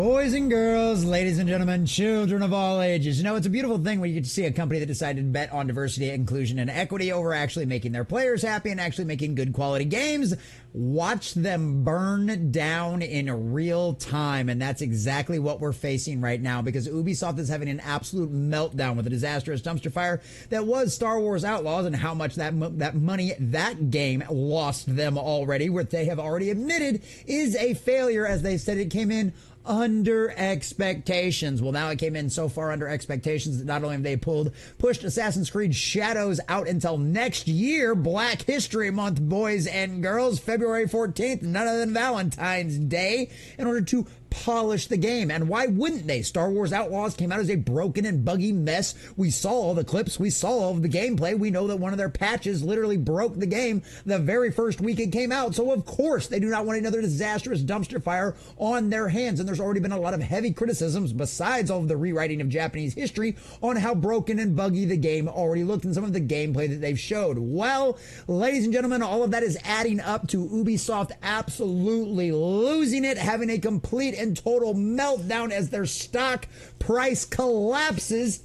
Boys and girls, ladies and gentlemen, children of all ages. You know, it's a beautiful thing when you get to see a company that decided to bet on diversity, inclusion, and equity over actually making their players happy and actually making good quality games. Watch them burn down in real time. And that's exactly what we're facing right now, because Ubisoft is having an absolute meltdown with a disastrous dumpster fire that was Star Wars Outlaws, and how much that money that game lost them already, what they have already admitted is a failure, as they said it came in under expectations. Well, now it came in so far under expectations that not only have they pushed Assassin's Creed Shadows out until next year, Black History Month, boys and girls, February 14th, none other than Valentine's Day, in order to polish the game. And why wouldn't they? Star Wars Outlaws came out as a broken and buggy mess. We saw all the clips. We saw all of the gameplay. We know that one of their patches literally broke the game the very first week it came out. So of course they do not want another disastrous dumpster fire on their hands. And there's already been a lot of heavy criticisms, besides all of the rewriting of Japanese history, on how broken and buggy the game already looked and some of the gameplay that they've showed. Well, ladies and gentlemen, all of that is adding up to Ubisoft absolutely losing it, having a complete and total meltdown as their stock price collapses,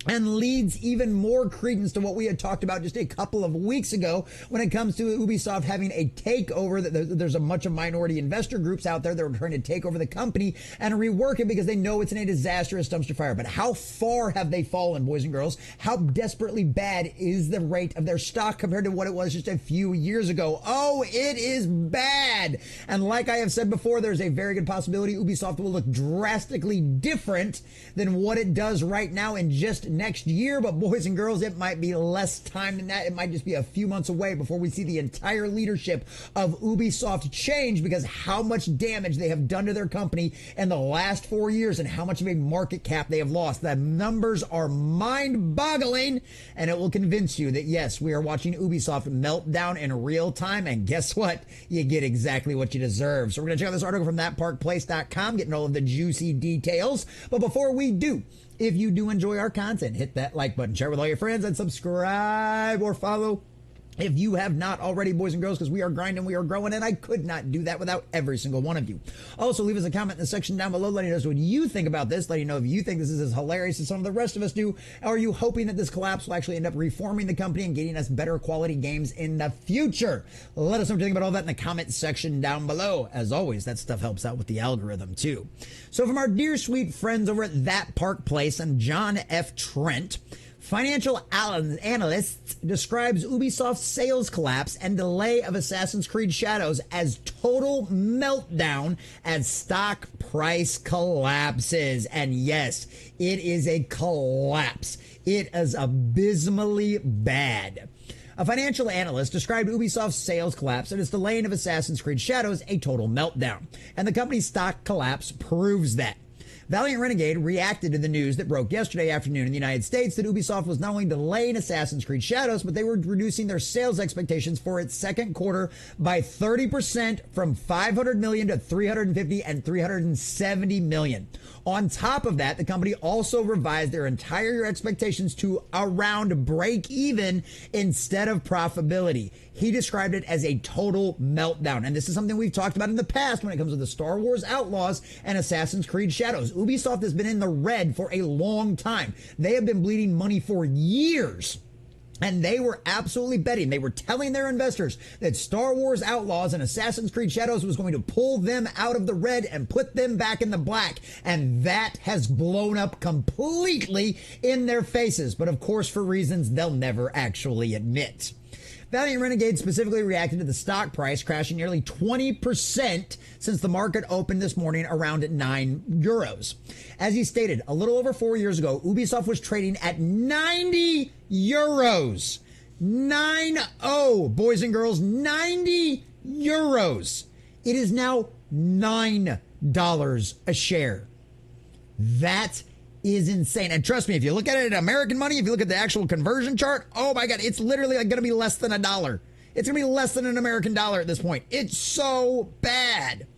and leads even more credence to what we had talked about just a couple of weeks ago when it comes to Ubisoft having a takeover. That there's a bunch of minority investor groups out there that are trying to take over the company and rework it because they know it's in a disastrous dumpster fire. But how far have they fallen, boys and girls? How desperately bad is the rate of their stock compared to what it was just a few years ago? Oh, it is bad. And like I have said before, there's a very good possibility Ubisoft will look drastically different than what it does right now in just next year. But boys and girls, it might be less time than that. It might just be a few months away before we see the entire leadership of Ubisoft change, because how much damage they have done to their company in the last 4 years and how much of a market cap they have lost. The numbers are mind-boggling, and it will convince you that yes, we are watching Ubisoft melt down in real time, and guess what? You get exactly what you deserve. So we're going to check out this article from thatparkplace.com, getting all of the juicy details. But before we do, if you do enjoy our content, hit that like button, share with all your friends, and subscribe or follow if you have not already, boys and girls, because we are grinding, we are growing, and I could not do that without every single one of you. Also, leave us a comment in the section down below letting us know what you think about this, letting you know if you think this is as hilarious as some of the rest of us do, or are you hoping that this collapse will actually end up reforming the company and getting us better quality games in the future? Let us know what you think about all that in the comment section down below. As always, that stuff helps out with the algorithm too. So from our dear sweet friends over at That Park Place and John F. Trent, financial analysts describes Ubisoft's sales collapse and delay of Assassin's Creed Shadows as total meltdown as stock price collapses. And yes, it is a collapse. It is abysmally bad. A financial analyst described Ubisoft's sales collapse and its delaying of Assassin's Creed Shadows a total meltdown. And the company's stock collapse proves that. Valiant Renegade reacted to the news that broke yesterday afternoon in the United States that Ubisoft was not only delaying Assassin's Creed Shadows, but they were reducing their sales expectations for its second quarter by 30% from 500 million to 350 and 370 million. On top of that, the company also revised their entire year expectations to around break even instead of profitability. He described it as a total meltdown. And this is something we've talked about in the past when it comes to the Star Wars Outlaws and Assassin's Creed Shadows. Ubisoft has been in the red for a long time. They have been bleeding money for years. And they were absolutely betting. They were telling their investors that Star Wars Outlaws and Assassin's Creed Shadows was going to pull them out of the red and put them back in the black. And that has blown up completely in their faces. But of course, for reasons they'll never actually admit. Valiant Renegade specifically reacted to the stock price crashing nearly 20% since the market opened this morning around 9 euros. As he stated, a little over 4 years ago, Ubisoft was trading at 90 euros. 90, boys and girls, 90 euros. It is now $9 a share. That is insane. And trust me, if you look at it in American money, if you look at the actual conversion chart, oh my God, it's literally like going to be less than $1. It's going to be less than an American dollar at this point. It's so bad.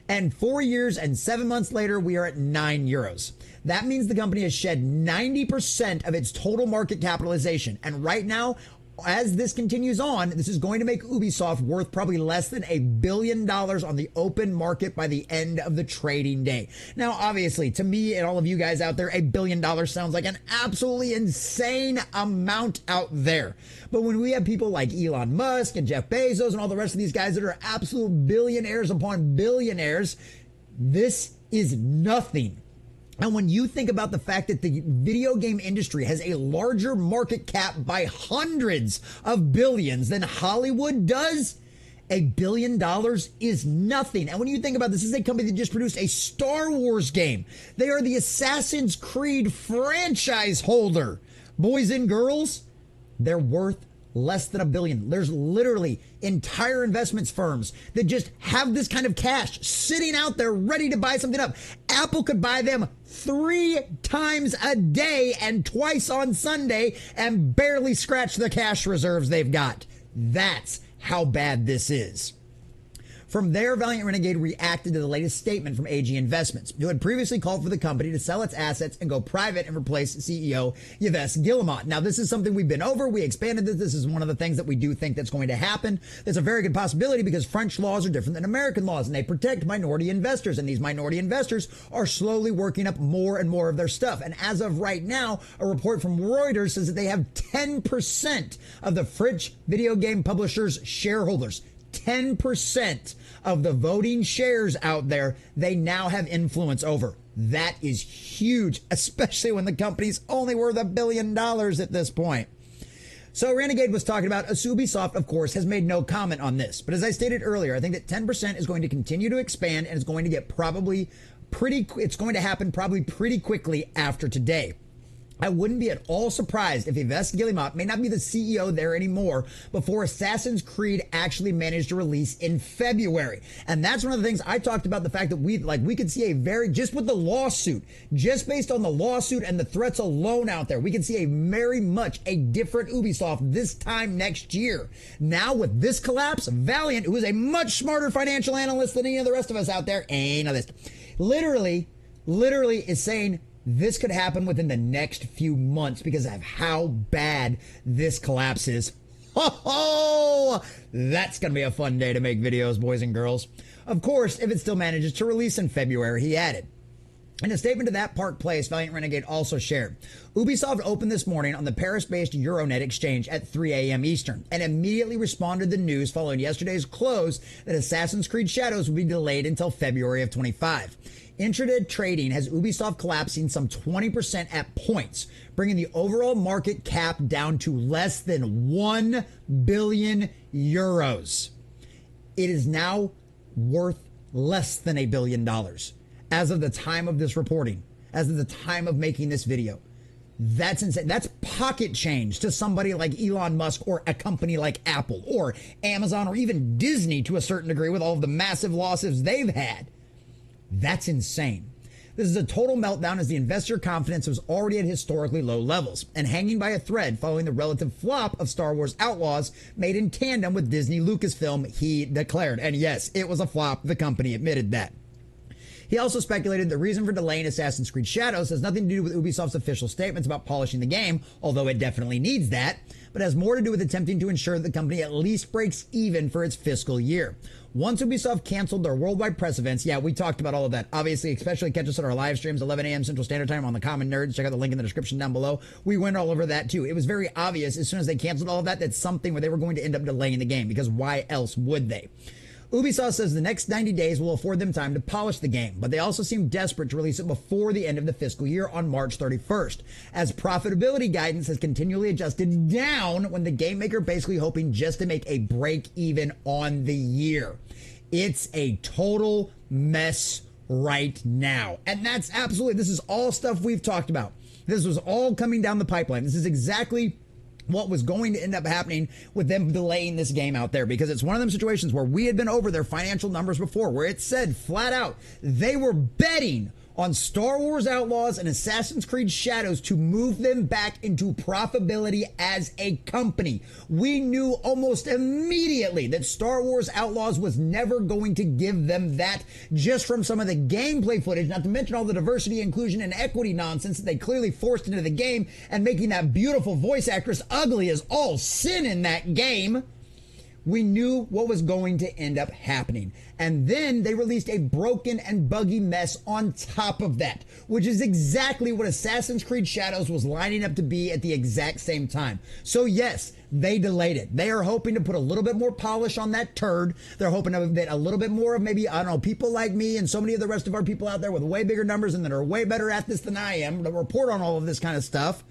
And 4 years and 7 months later, we are at 9 euros. That means the company has shed 90% of its total market capitalization. And right now, as this continues on, this is going to make Ubisoft worth probably less than $1 billion on the open market by the end of the trading day. Now, obviously, to me and all of you guys out there, $1 billion sounds like an absolutely insane amount out there. But when we have people like Elon Musk and Jeff Bezos and all the rest of these guys that are absolute billionaires upon billionaires, this is nothing. And when you think about the fact that the video game industry has a larger market cap by hundreds of billions than Hollywood does, $1 billion is nothing. And when you think about this is a company that just produced a Star Wars game. They are the Assassin's Creed franchise holder. Boys and girls, they're worth less than $1 billion. There's literally entire investments firms that just have this kind of cash sitting out there ready to buy something up. Apple could buy them 3 times a day and twice on Sunday and barely scratch the cash reserves they've got. That's how bad this is. From there, Valiant Renegade reacted to the latest statement from AG Investments, who had previously called for the company to sell its assets and go private and replace CEO Yves Guillemot. Now, this is something we've been over. We expanded this. This is one of the things that we do think that's going to happen. There's a very good possibility because French laws are different than American laws, and they protect minority investors. And these minority investors are slowly working up more and more of their stuff. And as of right now, a report from Reuters says that they have 10% of the French video game publishers' shareholders. 10% of the voting shares out there, they now have influence over. That is huge, especially when the company's only worth $1 billion at this point. So Renegade was talking about Ubisoft, of course, has made no comment on this. But as I stated earlier, I think that 10% is going to continue to expand and it's going to get it's going to happen probably pretty quickly after today. I wouldn't be at all surprised if Yves Guillemot may not be the CEO there anymore before Assassin's Creed actually managed to release in February. And that's one of the things I talked about, the fact that we could see just with the lawsuit, just based on the lawsuit and the threats alone out there, we could see very much a different Ubisoft this time next year. Now with this collapse, Valiant, who is a much smarter financial analyst than any of the rest of us out there, ain't of this, literally is saying, this could happen within the next few months because of how bad this collapse is. Oh, that's going to be a fun day to make videos, boys and girls. Of course, if it still manages to release in February, he added. In a statement to that Park Place, Valiant Renegade also shared, Ubisoft opened this morning on the Paris-based Euronet exchange at 3 a.m. Eastern and immediately responded to the news following yesterday's close that Assassin's Creed Shadows will be delayed until February of 25. Intraday trading has Ubisoft collapsing some 20% at points, bringing the overall market cap down to less than 1 billion euros. It is now worth less than $1 billion as of the time of this reporting, as of the time of making this video. That's insane. That's pocket change to somebody like Elon Musk or a company like Apple or Amazon or even Disney to a certain degree with all of the massive losses they've had. That's insane. This is a total meltdown as the investor confidence was already at historically low levels and hanging by a thread following the relative flop of Star Wars Outlaws made in tandem with Disney Lucasfilm, he declared. And yes, it was a flop. The company admitted that. He also speculated the reason for delaying Assassin's Creed Shadows has nothing to do with Ubisoft's official statements about polishing the game, although it definitely needs that, but has more to do with attempting to ensure that the company at least breaks even for its fiscal year. Once Ubisoft canceled their worldwide press events, yeah, we talked about all of that. Obviously, especially catch us on our live streams, 11 a.m. Central Standard Time on the Common Nerds. Check out the link in the description down below. We went all over that too. It was very obvious as soon as they canceled all of that, that's something where they were going to end up delaying the game, because why else would they? Ubisoft says the next 90 days will afford them time to polish the game, but they also seem desperate to release it before the end of the fiscal year on March 31st, as profitability guidance has continually adjusted down when the game maker basically hoping just to make a break even on the year. It's a total mess right now. And that's absolutely, this is all stuff we've talked about. This was all coming down the pipeline. This is exactly what was going to end up happening with them delaying this game out there, because it's one of them situations where we had been over their financial numbers before, where it said flat out they were betting on Star Wars Outlaws and Assassin's Creed Shadows to move them back into profitability as a company. We knew almost immediately that Star Wars Outlaws was never going to give them that, just from some of the gameplay footage, not to mention all the diversity, inclusion, and equity nonsense that they clearly forced into the game, and making that beautiful voice actress ugly as all sin in that game. We knew what was going to end up happening. And then they released a broken and buggy mess on top of that, which is exactly what Assassin's Creed Shadows was lining up to be at the exact same time. So yes, they delayed it. They are hoping to put a little bit more polish on that turd. They're hoping that a little bit more of maybe, I don't know, people like me and so many of the rest of our people out there with way bigger numbers and that are way better at this than I am, that report on all of this kind of stuff,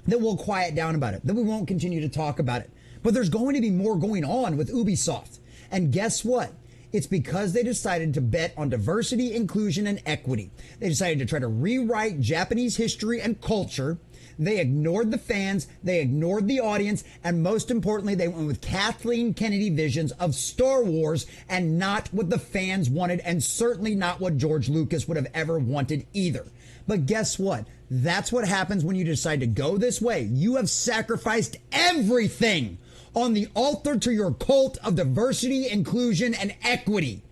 that we'll quiet down about it, that we won't continue to talk about it. But there's going to be more going on with Ubisoft. And guess what? It's because they decided to bet on diversity, inclusion, and equity. They decided to try to rewrite Japanese history and culture. They ignored the fans, they ignored the audience, and most importantly, they went with Kathleen Kennedy visions of Star Wars and not what the fans wanted, and certainly not what George Lucas would have ever wanted either. But guess what? That's what happens when you decide to go this way. You have sacrificed everything on the altar to your cult of diversity, inclusion, and equity.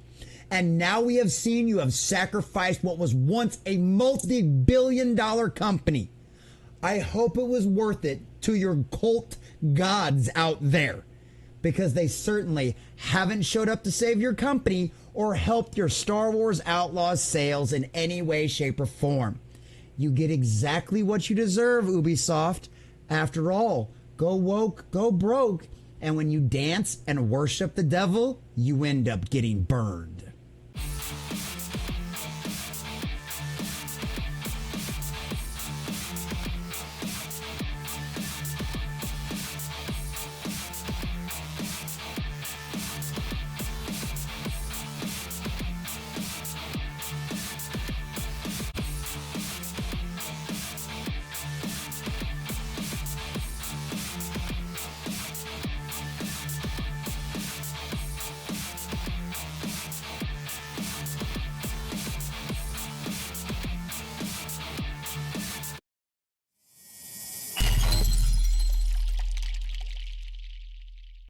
And now we have seen you have sacrificed what was once a multi-billion-dollar company. I hope it was worth it to your cult gods out there, because they certainly haven't showed up to save your company or helped your Star Wars Outlaws sales in any way, shape, or form. You get exactly what you deserve, Ubisoft. After all, go woke, go broke. And when you dance and worship the devil, you end up getting burned.